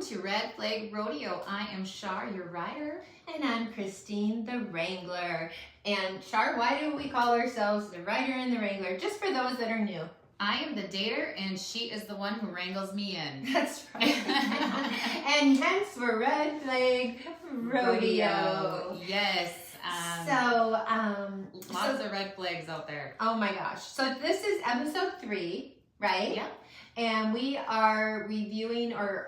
to Red Flag Rodeo. I am Shar, your rider. And I'm Christine, the Wrangler. And Shar, why do we call ourselves the Rider and the Wrangler? Just for those that are new. I am the dater, and she is the one who wrangles me in. That's right. And hence we're Red Flag Rodeo. Yes. Lots of red flags out there. Oh my gosh. So this is episode 3, right? Yeah. And we are reviewing, or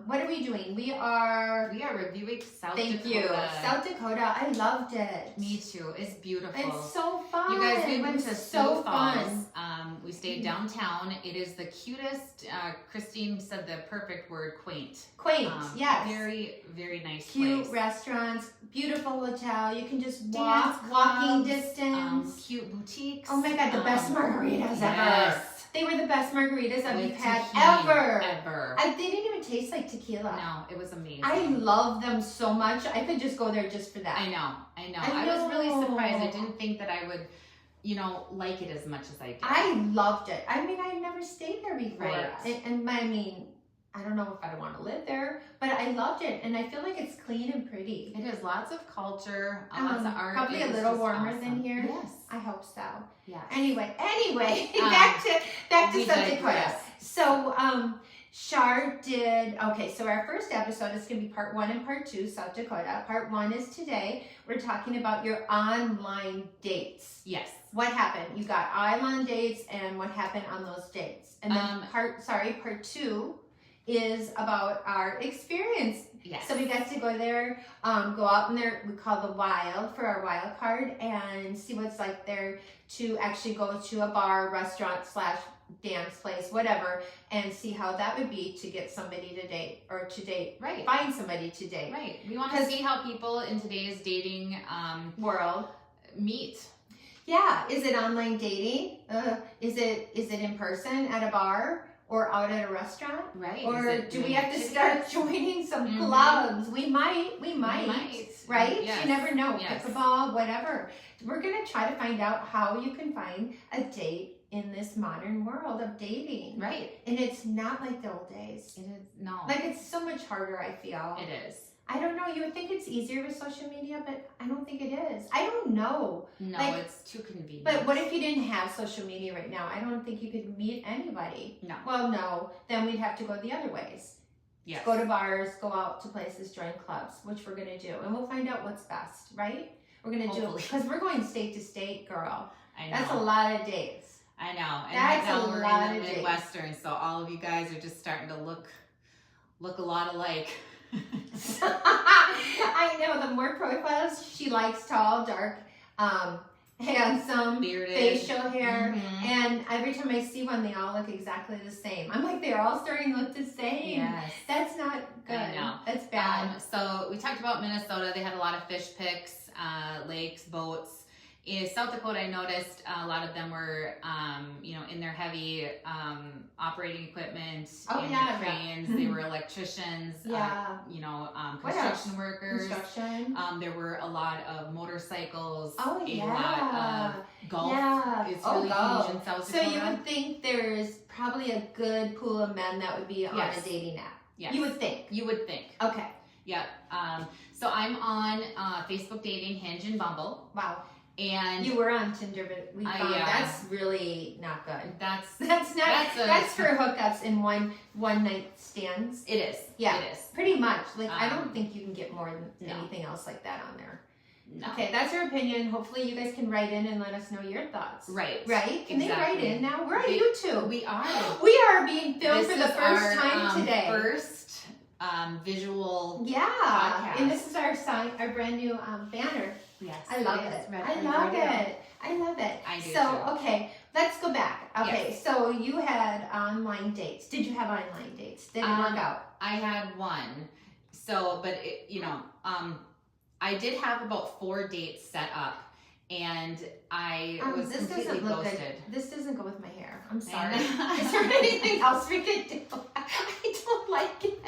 what are we doing? We are reviewing South Dakota. Thank you. South Dakota. I loved it. Me too. It's beautiful. It's so fun. You guys, we went to so Sioux Falls. fun. We stayed downtown. It is the cutest, Christine said the perfect word, quaint. Quaint, yes. Very, very nice Cute place. restaurants, beautiful hotel. You can just Dance walking clubs, distance. Cute boutiques. Oh my God, the best margaritas ever. They were the best margaritas that we've had Ever. They didn't even taste like tequila. No, it was amazing. I love them so much. I could just go there just for that. I know. I was really surprised. I didn't think that I would, like it as much as I did. I loved it. I mean, I never stayed there before. Right. And I mean, I don't know if I want to live there, but I loved it. And I feel like it's clean and pretty. It is lots of culture, lots of art. Probably a little warmer than here. Yes. I hope so. Yeah. Anyway, back to South Dakota. So, Shar did, so our first episode is going to be part 1 and part 2, South Dakota. Part 1 is today. We're talking about your online dates. Yes. What happened? You got online dates and what happened on those dates. And then part 2 is about our experience. Yes. So we got to go there, go out in there, we call the wild for our wild card, and see what's like there, to actually go to a bar, restaurant / dance place, whatever, and see how that would be to get somebody to date, or to date, right? Find somebody to date. Right. We want to see how people in today's dating world meet. Yeah. Is it online dating? Is it in person at a bar? Or out at a restaurant? Right. Or do we have to start joining some clubs? We might. Right? Yes. You never know. Yes. Pickleball, whatever. We're going to try to find out how you can find a date in this modern world of dating. Right. And it's not like the old days. It is, no. Like, it's so much harder, I feel. It is. I don't know. You would think it's easier with social media, but I don't think it is. I don't know. No, it's too convenient. But what if you didn't have social media right now? I don't think you could meet anybody. No. Well, no. Then we'd have to go the other ways. Yes. Go to bars, go out to places, join clubs, which we're going to do. And we'll find out what's best, right? We're going to do it because we're going state to state, girl. I know. That's a lot of dates. I know. And That's right now a we're lot in the of dates. Midwestern, so all of you guys are just starting to look a lot alike. I know, the more profiles, she likes tall, dark, handsome, bearded, facial hair, and every time I see one, they all look exactly the same. I'm like, they're all starting to look the same. Yes. That's not good. I know. That's bad. So we talked about Minnesota. They had a lot of fish picks, lakes, boats. In South Dakota, I noticed a lot of them were, in their heavy operating equipment, their cranes. They were electricians, construction workers. There were a lot of motorcycles. A lot of golf. Yeah. It's really huge in South Dakota. So you would think there's probably a good pool of men that would be on a dating app. Yes. You would think. You would think. Okay. Yeah. So I'm on Facebook dating, Hinge, and Bumble. Wow. And you were on Tinder, but we found that's really not good. That's for hookups and one night stands. It is. Yeah, it is. Pretty much. Like I don't think you can get more than anything else like that on there. No. Okay, that's your opinion. Hopefully you guys can write in and let us know your thoughts. Right. Right? Can they write in now? We're on YouTube. We are. We are being filmed for the first time today. First visual podcast. And this is our brand new banner. Yes. I love it. I love it. I do so, too. Okay, let's go back. Okay, so you had online dates. Did you have online dates? Did it work out? I had one. So, but I did have about 4 dates set up, and I was completely ghosted. Good. This doesn't go with my hair. I'm sorry. Is there anything else we could do? I don't like it.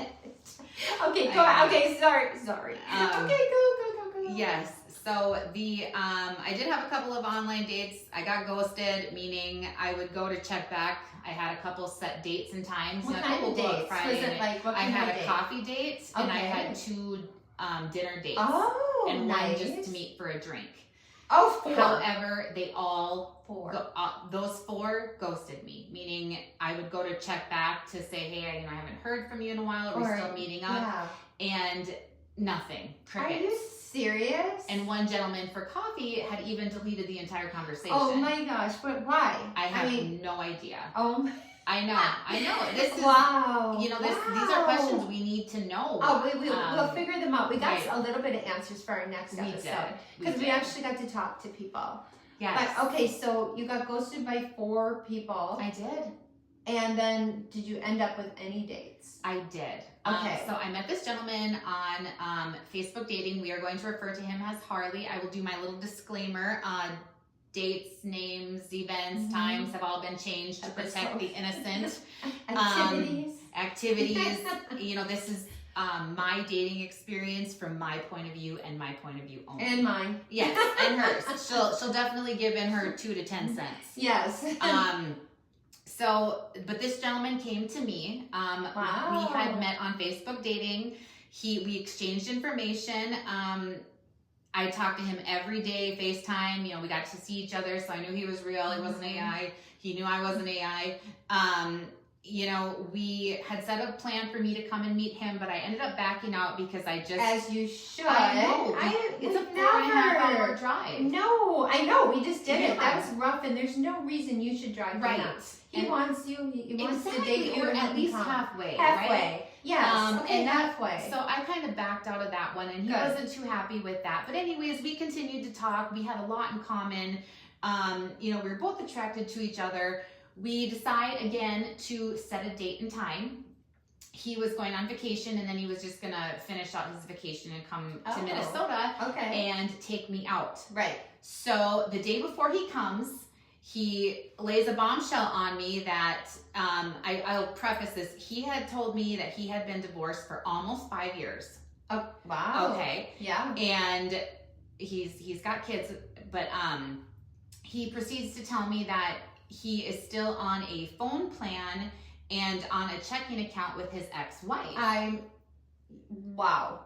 Okay, go. Okay, sorry. Okay, go. Yes. So I did have a couple of online dates. I got ghosted, meaning I would go to check back. I had a couple set dates and times. What Like, kind we'll of go out dates? Friday Was it like what I kind had of a date? coffee date and I Okay. had 2 dinner dates. Oh, and nice. one just to meet for a drink. Oh, 4. However, they all 4. those 4 ghosted me, meaning I would go to check back to say, hey, I haven't heard from you in a while. Are we still meeting up? Yeah. And nothing. Crickets. Are you serious? And one gentleman for coffee had even deleted the entire conversation. Oh my gosh, but why? I have no idea. Oh my. I know. This is, wow. these are questions we need to know. Oh, we'll figure them out. We got right. a little bit of answers for our next episode. Because we actually got to talk to people. Yes. But okay, so you got ghosted by 4 people. I did. And then did you end up with any dates? I did. Okay. So I met this gentleman on Facebook dating. We are going to refer to him as Harley. I will do my little disclaimer. Dates, names, events, times have all been changed to protect the innocent. Activities. This is my dating experience from my point of view and my point of view only. And mine. Yes, and hers. She'll definitely give in her 2 to 10 cents. Yes. But this gentleman came to me. Wow. We had met on Facebook dating. We exchanged information. I talked to him every day, FaceTime. We got to see each other, so I knew he was real. He wasn't AI. He knew I wasn't AI. We had set a plan for me to come and meet him, but I ended up backing out because I just... As you should. I know. It's a 4.5 hour drive. No, I know. We just did it. Yeah. That was rough, and there's no reason you should drive Right. him. He wants you. He wants to Exactly, date you. or and at least come. halfway. Halfway. Right? Yes. Okay, and halfway. So I kind of backed out of that one, and he Good. wasn't too happy with that. But anyways, we continued to talk. We had a lot in common. We were both attracted to each other. We decide again to set a date and time. He was going on vacation, and then he was just gonna finish out his vacation and come to Minnesota and take me out. Right. So the day before he comes, he lays a bombshell on me that I'll preface this. He had told me that he had been divorced for almost 5 years. Oh, wow. Okay. Yeah. And he's got kids, but he proceeds to tell me that he is still on a phone plan and on a checking account with his ex-wife. Wow.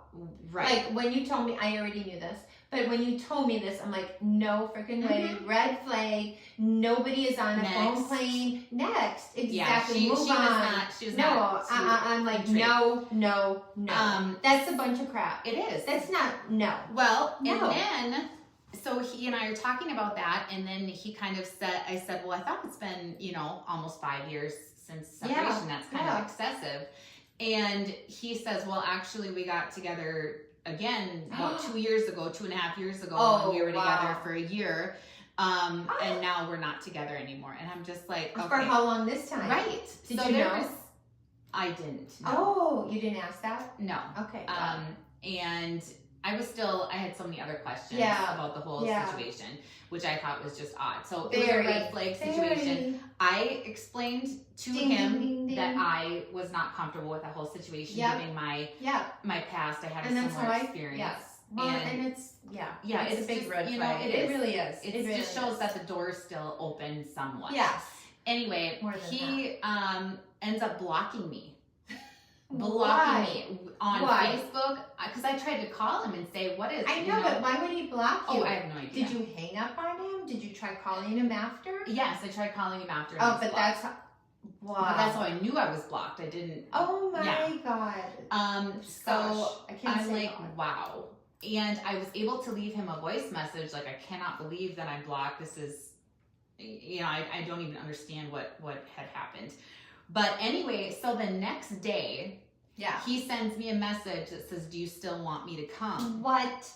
Right. Like, when you told me, I already knew this, but when you told me this, I'm like, no freaking way. Red flag. Nobody is on a phone plane. Next. Exactly. Move on. She was no, not. I'm like, no. That's a bunch of crap. It is. That's not, no. Well, no. And then, so he and I are talking about that, and then he kind of said, I said, well, I thought it's been, almost 5 years since separation. Yeah. That's kind of excessive. And he says, well, actually, we got together again about 2 years ago, 2.5 years ago, and we were together for a year. And now we're not together anymore. And I'm just like, okay. For how long this time? Right. Did you know? I didn't. No. Oh, you didn't ask that? No. Okay. And I had so many other questions about the whole situation, which I thought was just odd. So it was a red flag situation. I explained to him that I was not comfortable with the whole situation, given my past. I had a similar experience. Yes. Well, and it's it's a big just, red flag. It really is. It really just shows that the door is still open somewhat. Yes. Anyway, he ends up blocking me. Why? Me on Facebook because I tried to call him and say, what is I know, but why would he block you? Oh, I have no idea. Did you hang up on him? Did you try calling him after? Yes, I tried calling him after. Oh, but that's how, wow. But that's how I knew I was blocked. I didn't. Oh my god. So I'm like, God. wow. And I was able to leave him a voice message like, I cannot believe that I'm blocked. This is, I don't even understand what had happened. But anyway, so the next day, he sends me a message that says, do you still want me to come? What?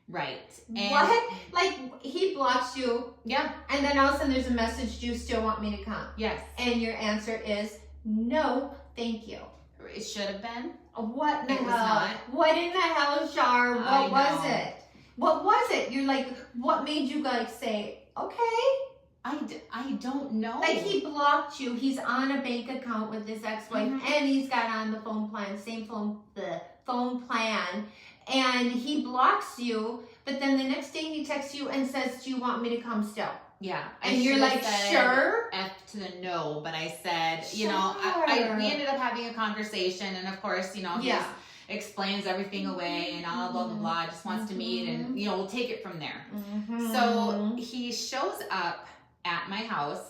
Right. And what? Like, he blocks you. Yeah. And then all of a sudden there's a message, do you still want me to come? Yes. And your answer is, no, thank you. It should have been. What in the It was hell? not. What in the hell, Char? What was know. it? What was it? You're like, what made you like say, okay? I don't know. Like, he blocked you. He's on a bank account with his ex-wife, and he's got on the phone plan, the phone plan, and he blocks you. But then the next day he texts you and says, do you want me to come still? Yeah. And you're like, sure? F to the no, but I said, Sure. you know, we ended up having a conversation, and of course, you know, he just explains everything away and all blah, blah, blah, just wants to meet, and, you know, we'll take it from there. So he shows up at my house.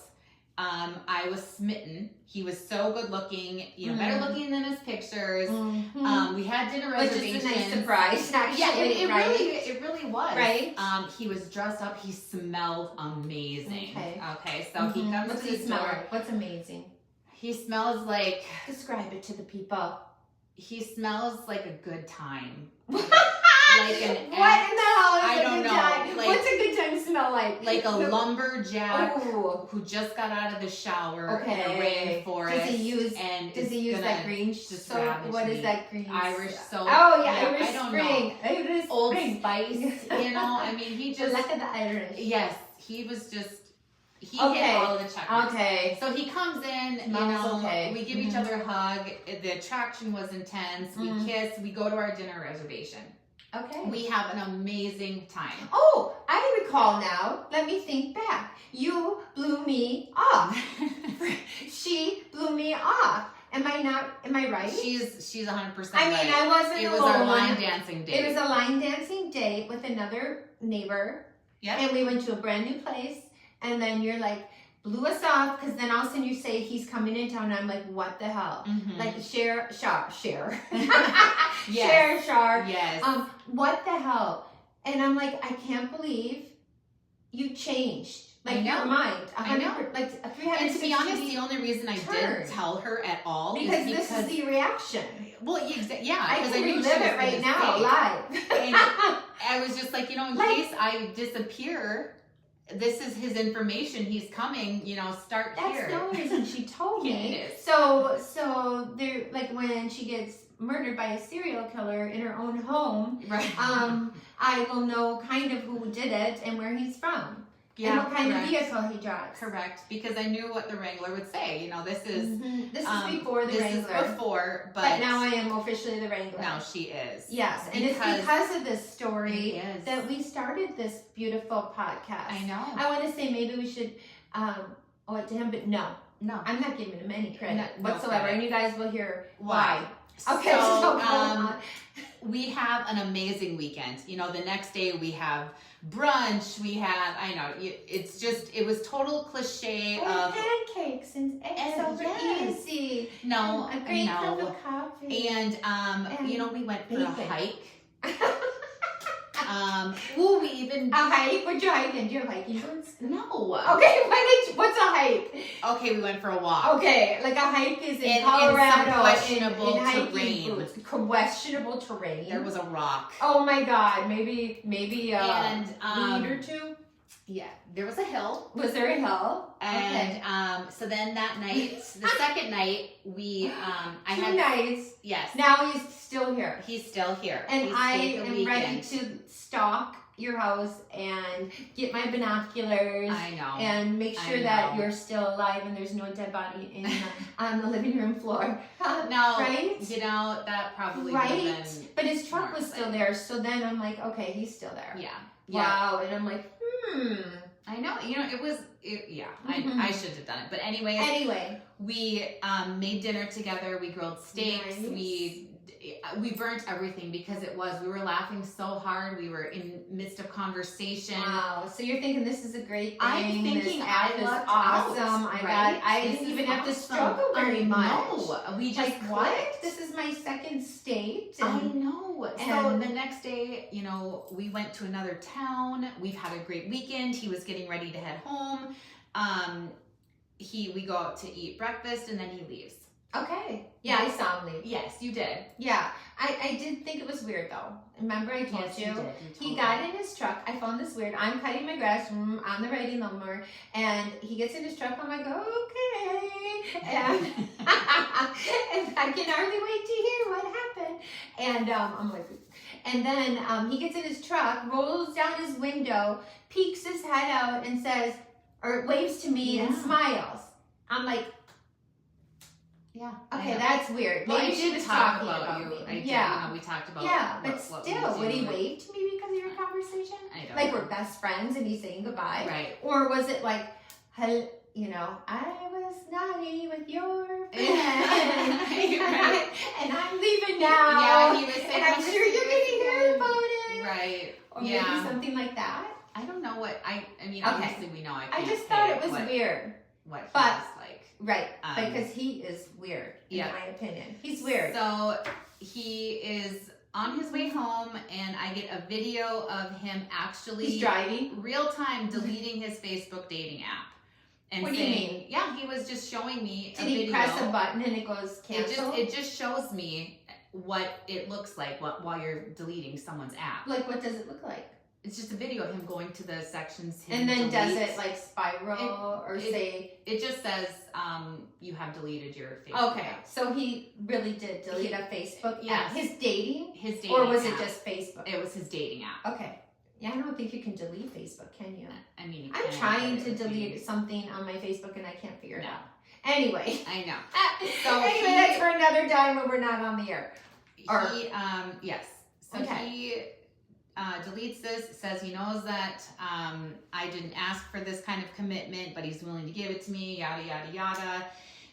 I was smitten. He was so good looking, you know, better looking than his pictures. We had dinner reservations. Which is a nice surprise, actually. Yeah, it really was. Right. He was dressed up. He smelled amazing. Okay, so he comes What's to he the smell door. like? What's amazing? He smells like... Describe it to the people. He smells like a good time. What Like an in the hell is I a don't good know. time? Like, What's a good time smell like? Like a lumberjack Ooh. who just got out of the shower in a Okay. rainforest. Does he use gonna that green just soap? ravage What me. is that green Irish soap? Oh yeah, Irish I don't Spring. know. Irish Old Spring. Spice, you know? I mean, he The just... luck of the Irish. Yes, he was just... He Okay. hit all of the checkers. Okay. So he comes in, you Smells know, okay. we give each other a hug. The attraction was intense. We kiss. We go to our dinner reservation. Okay. We have an amazing time. Oh, I recall now. Let me think back. You blew me off. She blew me off. Am I right? She's 100% I mean, right. I wasn't It was alone. our line dancing date. It was a line dancing date with another neighbor. Yeah. And we went to a brand new place. And then you're like, blew us off, because then all of a sudden you say he's coming in town, and I'm like, what the hell? Like share. Yes. Share. Yes. What the hell? And I'm like, I can't believe you changed. Like, I know. your mind. I know. Like, a 360 And to be honest, the only reason I turn. didn't tell her at all because is this is the reaction. Well, yeah, I because can I knew relive she was it right gonna now, say. live. And I was just like, you know, in case I disappear, this is his information. He's coming, you know, start That's here. the only reason she told me. Yeah, it is. So there, like when she gets murdered by a serial killer in her own home, Right. I will know kind of who did it and where he's from. Yeah, and what kind correct. of vehicle he drives. Correct, because I knew what the Wrangler would say. You know, this is This is before the Wrangler. This is before, but now I am officially the Wrangler. now she is. Yes, and it's because of this story It is. that we started this beautiful podcast. I know. I want to say maybe we should owe it to him, but no, I'm not giving him any credit No whatsoever, credit. and you guys will hear Why? Okay, So, so go on. we have an amazing weekend. You know, the next day we have brunch. We have, I know, it's just, it was total cliche of pancakes and eggs over yes. easy. no, A great cup no. of coffee. And And you know, we went for a bacon. hike. We even A hike? What'd you hike in? Do you have hiking boots? no. Okay, what's a hike? Okay, we went for a walk. Okay, like a hike is in In Colorado. some questionable in hiking terrain. boots. Questionable terrain. There was a rock. Oh my God, maybe And, weed or two. Yeah, there was a hill. Was there a hill? And okay. so then that night, the second night, we I Two had nights. yes. Now he's still here. He's still here. And He I stayed the am weekend. ready to stalk your house and get my binoculars I know. and make I sure that know. you're still alive and there's no dead body in on the living room floor. No, right? you know, that probably would have Right? been. But his truck more was still exciting. there, so then I'm like, okay, he's still there. Yeah. Yeah. Wow. And I'm like, I know. You know, it was. Yeah. Mhm. I should have done it. But anyways, Anyway. we made dinner together. We grilled steaks. Nice. We burnt everything because we were laughing so hard. We were in midst of conversation. Wow. So you're thinking this is a great thing. I'm thinking this I app is lucked awesome. out, I right? didn't This even is have to awesome. struggle very much. No, we just Like what? clicked. This is my second state. I and- know. So and- the next day, you know, we went to another town. We've had a great weekend. He was getting ready to head home. We go out to eat breakfast and then he leaves. Okay. Yeah, I saw him leave. Yes, you did. Yeah. I did think it was weird though. Remember I told Yes, you? you did. He got in his truck. I found this weird. I'm cutting my grass on the riding lawnmower, and he gets in his truck. I'm like, okay, and, and I can hardly wait to hear what happened. And I'm like, and then he gets in his truck, rolls down his window, peeks his head out, and says, or waves to me and Yeah. smiles. I'm like, Yeah. Okay, that's weird. Well, Maybe I she did was talk talking about you. me. I did, Yeah. we talked about Yeah, but what still, we would he do. wave to me because of your conversation? I don't Like know. we're best friends and he's saying goodbye? Right. Or was it like, you know, I was naughty with your friend Right. and I'm leaving now. Yeah, he was saying, and I'm sure you're going to hear about it. Right. Or maybe something like that. I don't know what, I mean, Okay. obviously we know I can't I just say thought it was what, weird. what he But- was like. Right, because he is weird, in yeah. my opinion. He's weird. So he is on his way home, and I get a video of him actually He's driving. real time deleting his Facebook dating app. And What do saying, you mean? Yeah, he was just showing me Did a he video. press a button and it goes cancel? It just shows me what it looks like while you're deleting someone's app. Like, what does it look like? It's just a video of him going to the sections. And then does delete. it like spiral or say? It just says you have deleted your Facebook. Okay, app. so he really did delete a Facebook Yes. app. His dating? His dating Or was app. it just Facebook? It was his dating app. Okay. Yeah, I don't think you can delete Facebook, can you? I mean, you I'm can, trying but to it would delete be- something on my Facebook and I can't figure it No. out. Anyway. I know. So anyway, that's for another time when we're not on the air. Or- He yes. So Okay. he deletes this. Says he knows that I didn't ask for this kind of commitment, but he's willing to give it to me. Yada yada yada.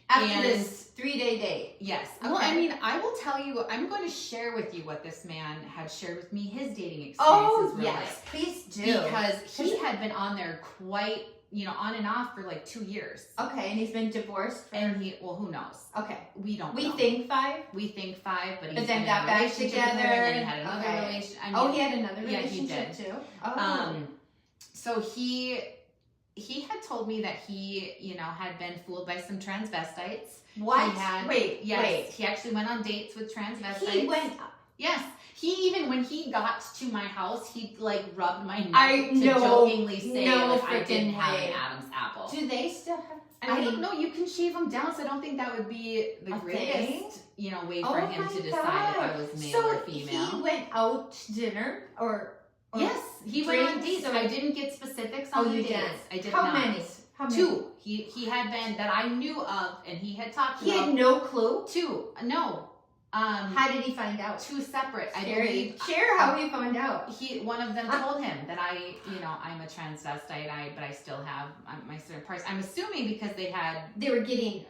After And- this 3-day date. Yes. Okay. Well, I mean, I will tell you. I'm going to share with you what this man had shared with me. His dating experiences. Oh, were yes. like. Please do. Because he had been on there quite, on and off for like 2 years. Okay, and he's been divorced for... And who knows? Okay. We don't We know. think 5? We think 5, but he's But then been got in a back relationship with her, together. and then he had another Okay. relationship. I Oh, mean, he had another yeah, he relationship did. too? Oh. So he had told me that he, had been fooled by some transvestites. What? He had, Wait, yes, wait. he actually went on dates with transvestites. He went... Yes. He even, when he got to my house, he like rubbed my neck I to know. jokingly say No like I freaking didn't have way. an Adam's apple. Do they still have... I don't know. You can shave them down, so I don't think that would be the A greatest, way for Oh him my to decide God. if I was male So or female. he went out to dinner or Yes, he went on drinks dates. or- I didn't get specifics Oh, on the you dates. didn't? I did How not. many? How many? 2. He had been that I knew of, and he had talked He about had no clue? 2. No, How did he find out? 2 separate. I Share, believe. share how he found out. One of them told him that I'm a transvestite. But I still have my certain parts. I'm assuming because they They were getting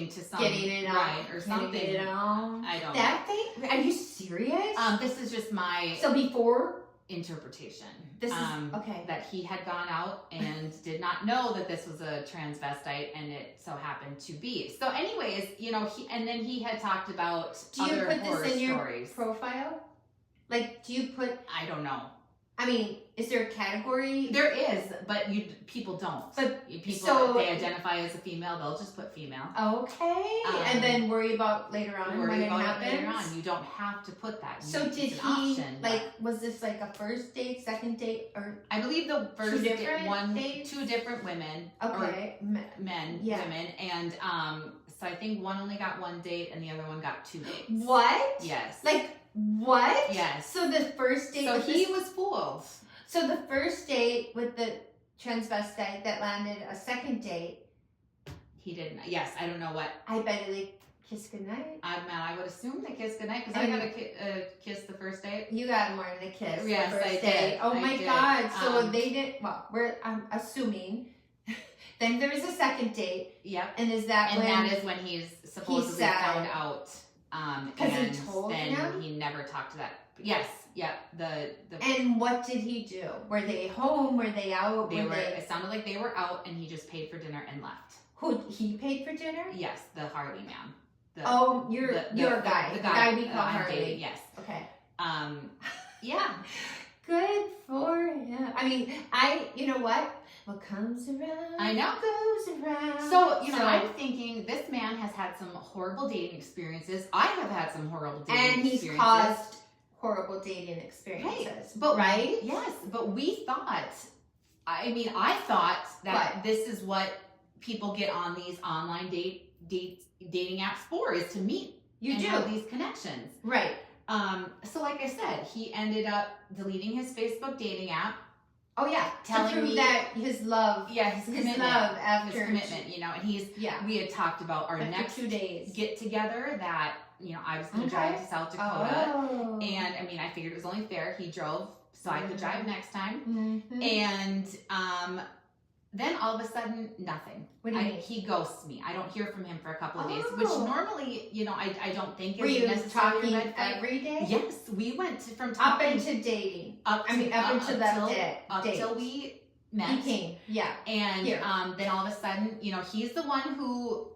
to some it on. right or something. Get it on. I don't That thing? Are you serious? know. This is just my So before interpretation. this is okay. That he had gone out and did not know that this was a transvestite, and it so happened to be. So, anyways, he had talked about Do you other put horror this in your stories. profile? Like, do you put? I don't know. I mean, is there a category? There is, but people don't. But People, so- if they identify as a female, they'll just put female. Okay, and then worry about later on when Worry it about happens. it later on. You don't have to put that. So It's did an he option, like? Was this like a first date, second date, or I believe the first different dates? 2 different women. okay? Men, Yeah. women, and so I think one only got 1 date and the other one got 2 dates. What? Yes. Like what? Yes. So the first date. So with he this- was fooled. So the first date with the transvestite that landed a second date. He didn't. Yes, I don't know what. I bet they kissed goodnight. I would assume they kissed goodnight because I And- got a kiss the first date. You got more than a kiss. Yes, the first I did. date. Oh I my did. God! So They didn't. Well, I'm assuming. Then there was a second date, Yep. and is that And when? that is when he's supposedly said- found out. 'Cause he and told then him? he never talked to that. Yes. Yep. The And what did he do? Were they home? Were they out? they were. It sounded like they were out, and he just paid for dinner and left. Who he paid for dinner? Yes, the Harley man. Oh, your guy. The The guy we that call I'm Harley. dating, yes. Okay. Yeah. Good for him. I mean, you know what? What comes around, I know. goes around. So, I'm thinking this man has had some horrible dating experiences. I have had some horrible dating and experiences. he's caused horrible dating experiences. Right. But right? Yes, but we thought, I thought that What? this is what people get on these online dating apps for, is to meet You and do. have these connections. Right. So like I said, he ended up deleting his Facebook dating app. Oh yeah, telling to prove me that his love. Yeah, his commitment. Love after his commitment, you know, and we had talked about our after next 2 days get together that, you know, I was going to drive to South Dakota. And I mean, I figured it was only fair. He drove so I could drive next time. And then all of a sudden, nothing. What do you mean? He ghosts me. I don't hear from him for a couple of days, which normally, you know, I don't think Were is you necessarily talking red flag. every day? Yes, we went from Up talking into dating. up into that day. Up till we met. He came. Yeah. And then all of a sudden, you know, he's the one who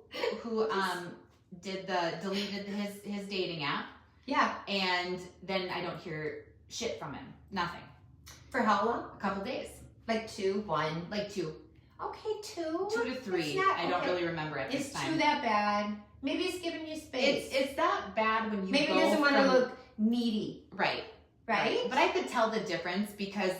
deleted his dating app. Yeah. And then I don't hear shit from him. Nothing. For how long? A couple days. Like 2, 1. Like 2. Okay, 2. 2 to 3. I don't really remember at this time. Is 2 that bad? Maybe he's giving you space. It's that bad when you maybe he doesn't want to look needy. Right. But I could tell the difference because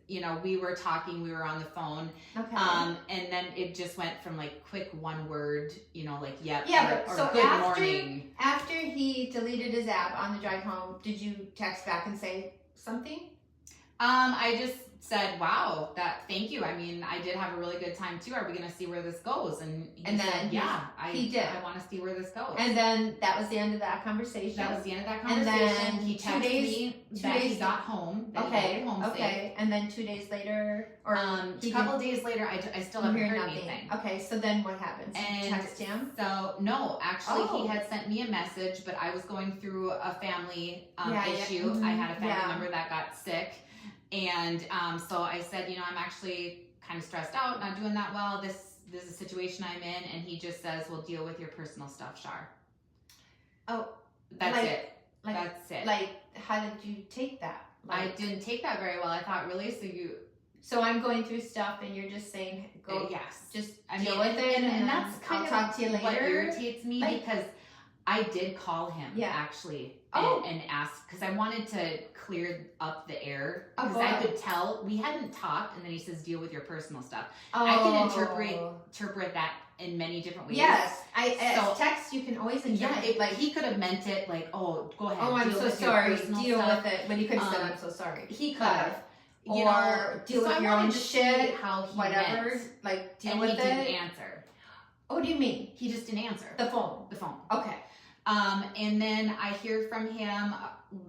you know, we were talking, we were on the phone. Okay. And then it just went from like quick one word, you know, like yep. Yeah, or so good morning. After he deleted his app on the drive home, did you text back and say something? I just said, wow, thank you. I mean, I did have a really good time too. Are we going to see where this goes? And he said, yeah, he did. I want to see where this goes. And then that was the end of that conversation. That was the end of that conversation. And then he texted me that he got home. That he got home safe. And then 2 days later, or a couple days later, I still haven't heard anything. Okay, so then what happens? Did you text him? So no, actually he had sent me a message, but I was going through a family issue. I had a family member that got sick. And so I said, you know, I'm actually kind of stressed out, not doing that well. This is a situation I'm in. And he just says, well, deal with your personal stuff, Shar. Oh. That's it. That's it. Like, how did you take that? I didn't take that very well. I thought, really? So I'm going through stuff and you're just saying, go, yes. Just deal with it. And that's kind of talk to you later. What irritates me because I did call him actually and ask because I wanted to clear up the air because I could tell we hadn't talked, and then he says deal with your personal stuff. I can interpret that in many different ways. Yes, text you can always interpret. Like he could have meant it like, oh, go ahead. Oh, I'm so sorry. Deal with it. But he could have said, I'm so sorry. He could have. You know, deal with your own shit. How he whatever. Meant. Like deal and with it. And he didn't answer. Oh, what do you mean? He just didn't answer. The phone. Okay. And then I hear from him,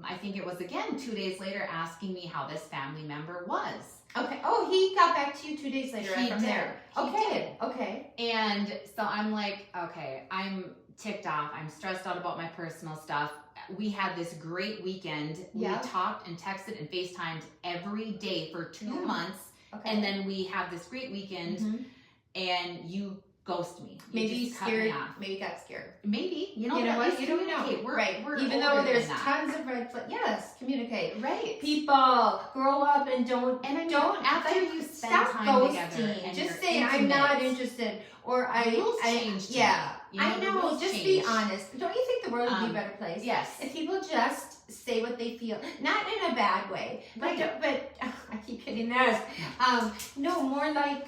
I think it was again 2 days later, asking me how this family member was. Okay. Oh, he got back to you 2 days later from there. Okay. Okay. And so I'm like, okay, I'm ticked off. I'm stressed out about my personal stuff. We had this great weekend. Yeah. We talked and texted and FaceTimed every day for 2 months. Okay. And then we have this great weekend and you ghost me. Maybe you scared. Maybe got scared. Maybe. You know what? You don't know. We're even though there's tons of red flags. Yes, communicate. Right. People grow up and don't. And I mean, don't after you spend time together. And just say I'm not interested, or rules change. Yeah. You know, I know. Just change. be honest. Don't you think the world would be a better place? Yes. If people just say what they feel, not in a bad way, but I keep getting this. No, more like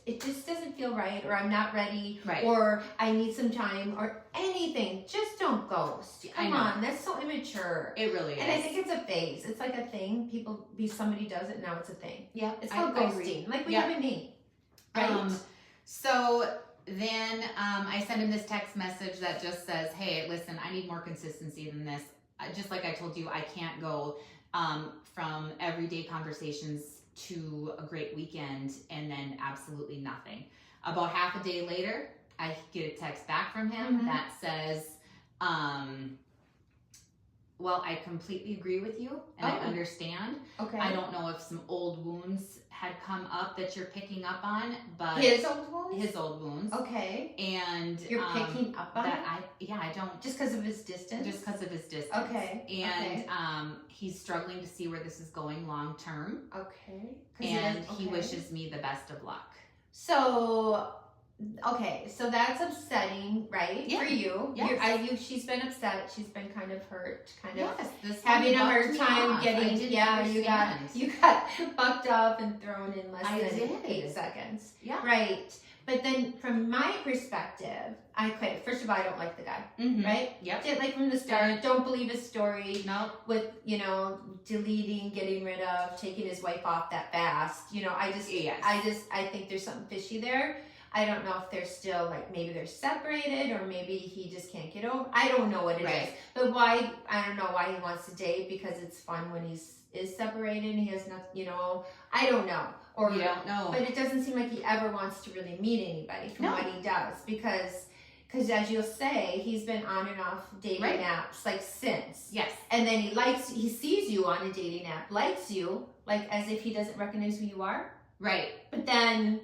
it just doesn't feel right, or I'm not ready, or I need some time, or anything. Just don't ghost. Come on, that's so immature. It really is. And I think it's a phase. It's like a thing. Somebody does it, now it's a thing. Yeah, it's called ghosting, like we have a name. Right. So then I send him this text message that just says, hey, listen, I need more consistency than this. Just like I told you, I can't go from everyday conversations to a great weekend and then absolutely nothing. About half a day later, I get a text back from him that says, well, I completely agree with you and I understand. Okay. I don't know if some old wounds had come up that you're picking up on, but his old wounds? His old wounds. Okay. And you're picking up on that. I don't. Just because of his distance? Just because of his distance. Okay. And he's struggling to see where this is going long term. Okay. And he wishes me the best of luck. So that's upsetting, right? Yeah. For you. Yes. She's been upset. She's been kind of hurt, having a hard time getting. You got bucked up and thrown in less than 8 seconds. Yeah. Right. But then from my perspective, first of all, I don't like the guy, Mm-hmm. right? Yep. Didn't like from the start. Don't believe his story No. with, deleting, getting rid of, taking his wife off that fast. I think there's something fishy there. I don't know if they're still, like, maybe they're separated or maybe he just can't get over. I don't know what it is. But I don't know why he wants to date, because it's fun when is separated and he has nothing, I don't know. Or you don't know. But it doesn't seem like he ever wants to really meet anybody from what he does, because as you'll say, he's been on and off dating apps, like, since. Yes. And then he sees you on a dating app, likes you, like, as if he doesn't recognize who you are. Right. But then,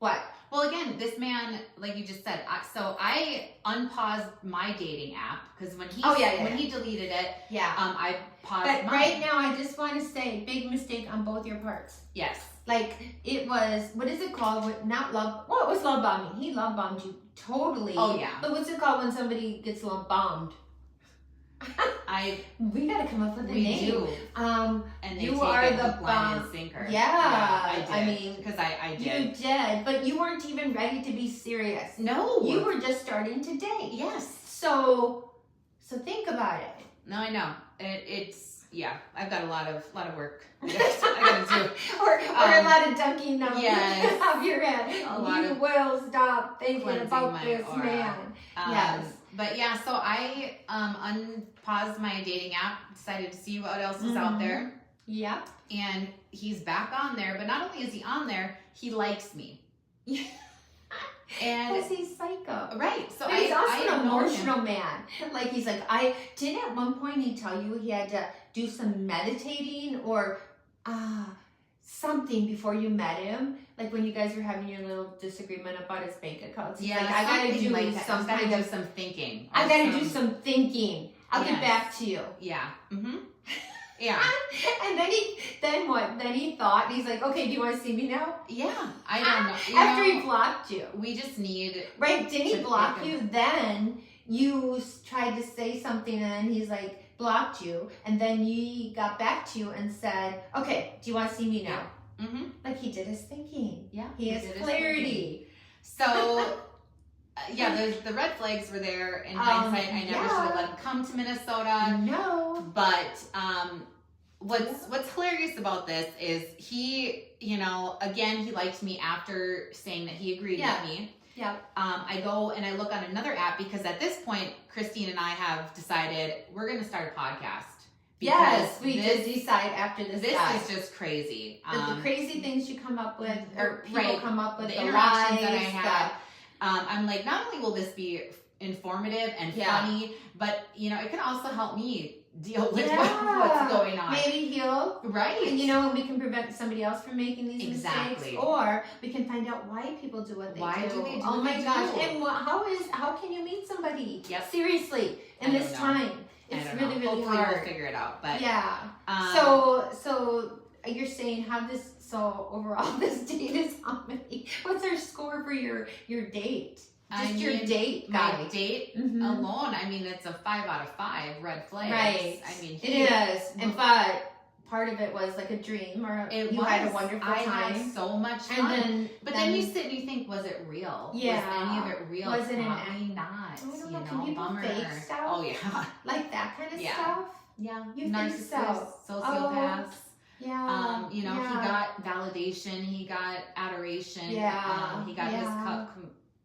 what? Well, again, this man, like you just said, so I unpaused my dating app, because when he deleted it, I paused mine. But right now, I just want to say, big mistake on both your parts. Yes. Like, it was, what is it called? It was love bombing. He love bombed you totally. Oh, yeah. But what's it called when somebody gets love bombed? We gotta come up with a name. We do. And they you take are it the hook, line, and sinker. Yeah, I did. I mean, because I did. You did, but you weren't even ready to be serious. No. You were just starting to date. Yes. So think about it. No, I know. It's I've got a lot of work I gotta do. or a lot of dunking of your head. You will stop thinking about this aura. man. Yes. But so I unpaused my dating app, decided to see what else was out there. Yep. And he's back on there, but not only is he on there, he likes me. And because he's psycho. Right. So but he's also an emotional man. Like, he's like, didn't at one point he tell you he had to do some meditating or something before you met him? Like, when you guys were having your little disagreement about his bank accounts. He's like, I gotta do some kind of some thinking. I gotta do some thinking. I'll get back to you. Yeah. Mm-hmm. Yeah. And then what? Then he thought, he's like, okay, do you want to see me now? Yeah. I don't know. After he blocked you. We just need... Right, didn't he block you? Then you tried to say something and then he's like, blocked you. And then he got back to you and said, okay, do you want to see me now? Yeah. Mm-hmm. Like, he did his thinking. Yeah. He has clarity. So... the red flags were there. In hindsight, I never should have let him come to Minnesota. No. But what's hilarious about this is he, again, he liked me after saying that he agreed with me. Yeah. I go and I look on another app because at this point, Christine and I have decided we're going to start a podcast. Yes, we did decide after this. This is just crazy. The crazy things you come up with, or people come up with, the interactions lies that I have. I'm like, not only will this be informative and funny, but it can also help me deal with what's going on. Maybe heal. Right. And we can prevent somebody else from making these mistakes. Or we can find out why people do what they do. Why do they do Oh what my they gosh. do? And how can you meet somebody? Yep. Seriously, in this time. It's really, really Hopefully hard. we'll figure it out. But so you're saying overall this date is how many? What's our score for your date? Your date, my date alone. I mean, it's a 5 out of 5 red flags. Right. I mean, it is. And but part of it was like a dream, or you had a wonderful time. I had so much fun. But then you sit and you think, was it real? Yeah. Was any of it real? Was it Probably not. I don't know. Can people bummer. fake stuff? Oh yeah. Like that kind of stuff. Yeah. You Narcissists, think so? sociopaths. Yeah. He got validation. He got adoration. Yeah. He got his cup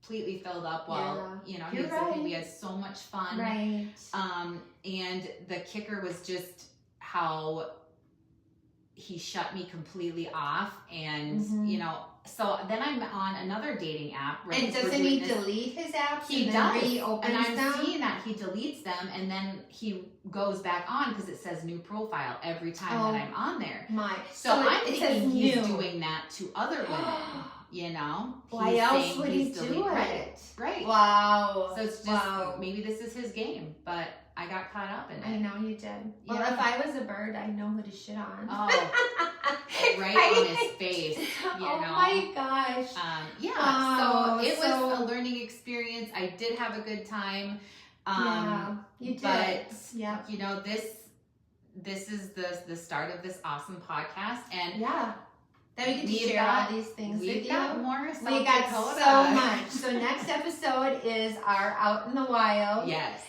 completely filled up while we had so much fun. Right. And the kicker was just how he shut me completely off, and so then I'm on another dating app. Right? And doesn't he delete his apps? He and does. Then reopens and I'm them? seeing that he deletes them, and then he goes back on because it says new profile every time that I'm on there. So I'm thinking he's doing that to other women. Why else would he do it? Right. Wow. So it's just maybe this is his game, but I got caught up in it. I know you did. Well, if I was a bird, I'd know who to shit on. Oh, right on his face. Oh my gosh. So it was a learning experience. I did have a good time. You did. But this is the start of this awesome podcast, and that we get to We've share got- all these things with We've you. got more South We got Dakota. so much. So next episode is our out in the wild Yes.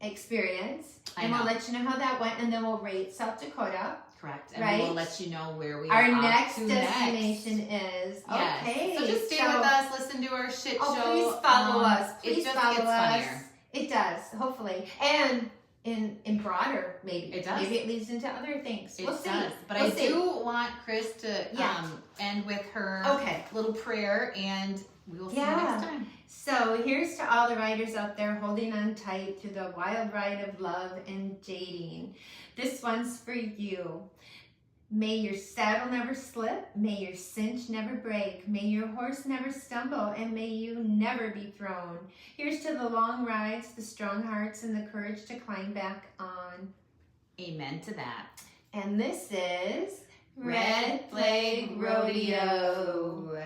experience. I And know. we'll let you know how that went, and then we'll rate South Dakota. Correct. And Right? we will let you know where we Our are off next to destination is Yes. okay. So just stay with us, listen to our shit Oh, show. please follow us. It Please just follow gets us. funnier. It does, hopefully, and in broader maybe. It does. Maybe it leads into other things. It We'll see. does. But We'll I see. do want Chris to Yeah. end with her Okay. little prayer, and we will see you Yeah. next time. So here's to all the riders out there holding on tight to the wild ride of love and dating. This one's for you. May your saddle never slip, may your cinch never break, may your horse never stumble, and may you never be thrown. Here's to the long rides, the strong hearts, and the courage to climb back on. Amen to that. And this is Red Flag Rodeo.